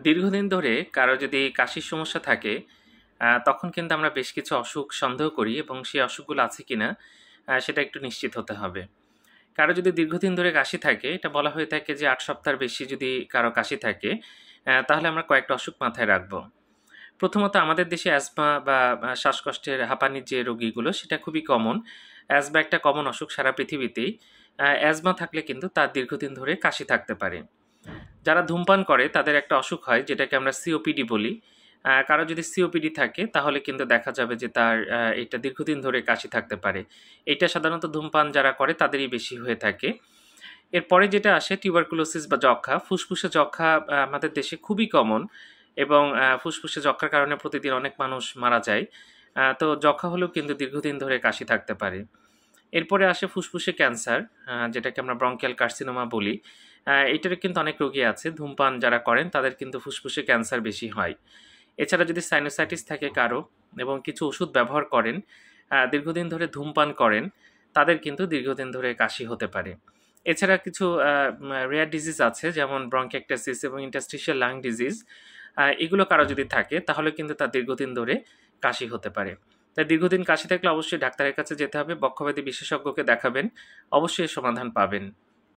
দীর্ঘদিন ধরে কারো যদি কাশির সমস্যা থাকে, তখন কিন্তু আমরা বেশ কিছু অসুখ সন্দেহ করি এবং সেই অসুখগুলো আছে কিনা সেটা একটু নিশ্চিত হতে হবে। কারো যদি দীর্ঘদিন ধরে কাশি থাকে, এটা বলা হয়ে থাকে যে ৮ সপ্তাহের বেশি যদি কারো কাশি থাকে, তাহলে আমরা কয়েকটা অসুখ মাথায় রাখবো। প্রথমত আমাদের দেশে অ্যাজমা বা শ্বাসকষ্টের হাঁপানির যে রোগীগুলো সেটা খুবই কমন। অ্যাজমা একটা কমন অসুখ সারা পৃথিবীতেই। অ্যাজমা থাকলে কিন্তু তার দীর্ঘদিন ধরে কাশি থাকতে পারে। যারা ধূমপান করে তাদের একটা অসুখ হয় যেটাকে আমরা সিওপিডি বলি। কারো যদি সিওপিডি থাকে তাহলে কিন্তু দেখা যাবে যে তার এটা দীর্ঘদিন ধরে কাশি থাকতে পারে। এটা সাধারণত ধূমপান যারা করে তাদেরই বেশি হয়ে থাকে। এরপরে যেটা আসে টিউবারকুলোসিস বা যক্ষ্মা। ফুসফুসে যক্ষ্মা আমাদের দেশে খুবই কমন এবং ফুসফুসে যক্ষ্মার কারণে প্রতিদিন অনেক মানুষ মারা যায়। তো যক্ষ্মা হলেও কিন্তু দীর্ঘদিন ধরে কাশি থাকতে পারে। এরপরে আসে ফুসফুসে ক্যান্সার, যেটাকে আমরা ব্রঙ্কিয়াল কার্সিনোমা বলি। এটারও কিন্তু অনেক রোগী আছে, ধূমপান যারা করেন তাদের কিন্তু ফুসফুসে ক্যান্সার বেশি হয়। এছাড়া যদি সাইনোসাইটিস থাকে কারো এবং কিছু ওষুধ ব্যবহার করেন, দীর্ঘদিন ধরে ধূমপান করেন, তাদের কিন্তু দীর্ঘদিন ধরে কাশি হতে পারে। এছাড়া কিছু রেয়ার ডিজিজ আছে যেমন ব্রঙ্কিয়াক্টাসিস এবং ইন্টারস্টিশিয়াল লাং ডিজিজ। এগুলো কারো যদি থাকে তাহলে কিন্তু তার দীর্ঘদিন ধরে কাশি হতে পারে। তাই দীর্ঘদিন কাশি থাকলে অবশ্যই ডাক্তারের কাছে যেতে হবে, বক্ষব্যাধি বিশেষজ্ঞকে দেখাবেন, অবশ্যই এর সমাধান পাবেন।